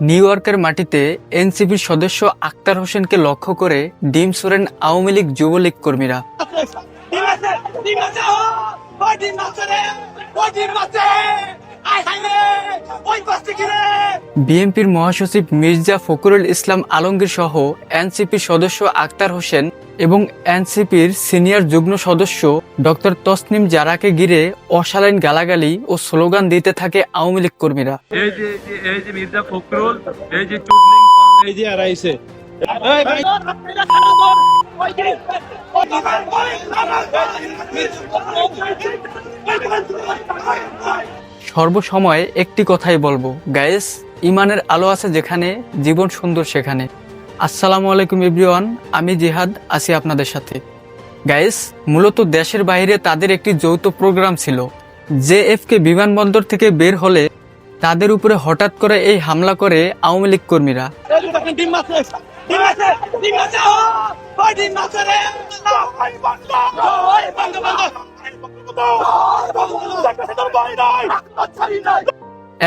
New ইয়র্কের মাটিতে এনসিপির সদস্য আক্তার হোসেনকে লক্ষ্য করে ডিম ছোড়েন আওয়ামী লীগ যুবলীগ কর্মীরা। বিএনপির মহাসচিব মির্জা ফখরুল ইসলাম আলমগীর সহ এনসিপির সদস্য আক্তার হোসেন এবং এনসিপির সিনিয়র যুগ্ম সদস্য ডক্টর তসনিম জারাকে ঘিরে অশালীন গালাগালি ও স্লোগান দিতে থাকে আওয়ামী লীগ কর্মীরা। এই যে মির্জা ফখরুল, এই যে চুদলিং, এই যে আরাইছে সর্বসময় একটি কথাই বলবো, গাইস, ইমানের আলো আছে যেখানে, জীবন সুন্দর সেখানে। আসসালামু আলাইকুম এভরিওয়ান, আমি জিহাদ আছি আপনাদের সাথে। গাইস, মূলত দেশের বাইরে তাদের একটি যৌথ প্রোগ্রাম ছিল। জেএফকে বিমানবন্দর থেকে বের হলে তাদের উপরে হঠাৎ করে এই হামলা করে আওয়ামী লীগ কর্মীরা।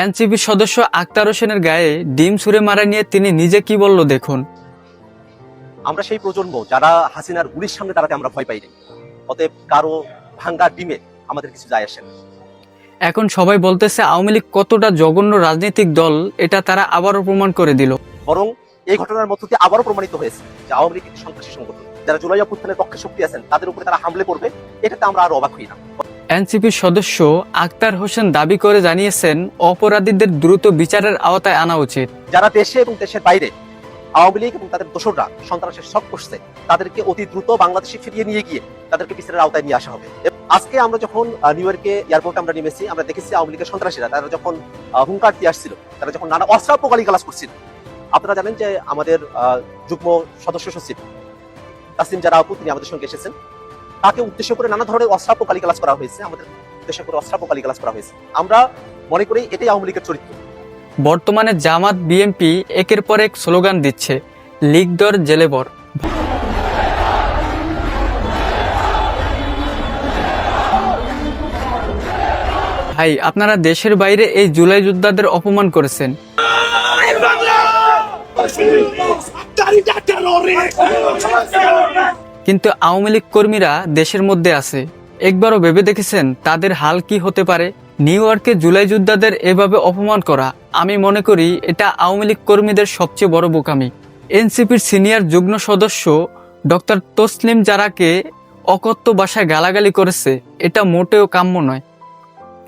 এনসিপি সদস্য আক্তার হোসেনের গায়ে ডিম ছুঁড়ে মারা নিয়ে তিনি নিজে কি বলল দেখুন। আমরা সেই প্রজন্ম যারা হাসিনার গুলির সামনে দাঁড়াতে আমরা ভয় পাই নাই, অতএব কারো ভাঙ্গা ডিমে আমাদের কিছু যায় আসে না। এখন সবাই বলতেছে আওয়ামী লীগ কতটা জঘন্য রাজনৈতিক দল, এটা তারা আবারও প্রমাণ করে দিল। বরং এই ঘটনার মধ্য দিয়ে আবারও প্রমাণিত হয়েছে যে আওয়ামী লীগ একটি সন্ত্রাসী সংগঠন। যারা জুলাই অভ্যুত্থানের পক্ষে শক্তি আছেন তাদের উপরে তারা হামলে করবে, এটাতে আমরা আরো অবাক হই না। এনসিপির সদস্য আক্তার হোসেন দাবি করে জানিয়েছেন অপরাধীদের দ্রুত বিচারের আওতায় আনা উচিত। যারা দেশে এবং দেশের বাইরে আওয়ামী লীগ এবং তাদের দোসররা সন্ত্রাসের শক করছে তাদেরকে অতি দ্রুত বাংলাদেশে ফিরিয়ে নিয়ে গিয়ে তাদেরকে বিচারের আওতায় নিয়ে আসা হবে। আজকে আমরা যখন নিউ ইয়র্কে এয়ারপোর্টে আমরা নেমেছি, আমরা দেখেছি আওয়ামী লীগের সন্ত্রাসীরা তারা যখন হুঙ্কার দিয়ে আসছিল, তারা যখন নানা অস্ত্রাপ্য গালিগালাজ করছিল। আপনারা জানেন যে আমাদের যুগ্ম সদস্য সচিব তাসনিম জারা আপু তিনি আমাদের সঙ্গে এসেছেন, তাকে উদ্দেশ্য করে নানা ধরনের অস্ত্রাপ্য গালিগালাজ করা হয়েছে, আমাদের উদ্দেশ্য করে অস্ত্রাপ্য গালিগালাজ করা হয়েছে। আমরা মনে করি এটাই আওয়ামী লীগের চরিত্র। বর্তমানে জামাত বিএনপি একের পর এক স্লোগান দিচ্ছে, লীগ দর জেলে বর। ভাই, আপনারা দেশের বাইরে এই জুলাই যোদ্ধাদের অপমান করেছেন, কিন্তু আওয়ামী লীগ কর্মীরা দেশের মধ্যে আছে। একবারও ভেবে দেখেছেন তাদের হাল কি হতে পারে? নিউ ইয়র্কে জুলাই যোদ্ধাদের এভাবে অপমান করা, আমি মনে করি এটা আওয়ামী লীগ কর্মীদের সবচেয়ে বড় বোকামি। এনসিপির সিনিয়র যুগ্ম সদস্য ডক্টর তসলিম জারাকে অকথ্য ভাষায় গালাগালি করেছে, এটা মোটেও কাম্য নয়।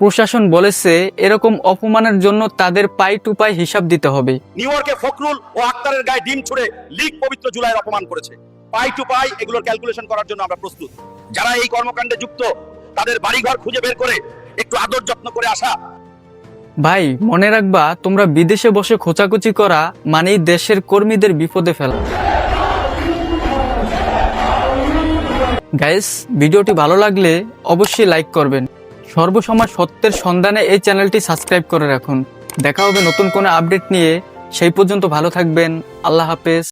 প্রশাসন বলেছে এরকম অপমানের জন্য তাদের পাই টু পাই হিসাব দিতে হবে। নিউ ইয়র্কে ফখরুল ও আক্তারের গায়ে ডিম ছুড়ে লীগ পবিত্র জুলাইয়ের অপমান করেছে। পাই টু পাই এগুলোর ক্যালকুলেশন করার জন্য আমরা প্রস্তুত। যারা এই কর্মকাণ্ডে যুক্ত তাদের বাড়িঘর খুঁজে বের করে একটু আদর যত্ন করে আসা। ভাই, মনে রাখবা, তোমরা বিদেশে বসে খোঁচাখুচি করা মানেই দেশের কর্মীদের বিপদে ফেলা। গাইস, ভিডিওটি ভালো লাগলে অবশ্যই লাইক করবেন। সর্বসময় সত্যের সন্ধানে এই চ্যানেলটি সাবস্ক্রাইব করে রাখুন। দেখা হবে নতুন কোনো আপডেট নিয়ে, সেই পর্যন্ত ভালো থাকবেন। আল্লাহ হাফেজ।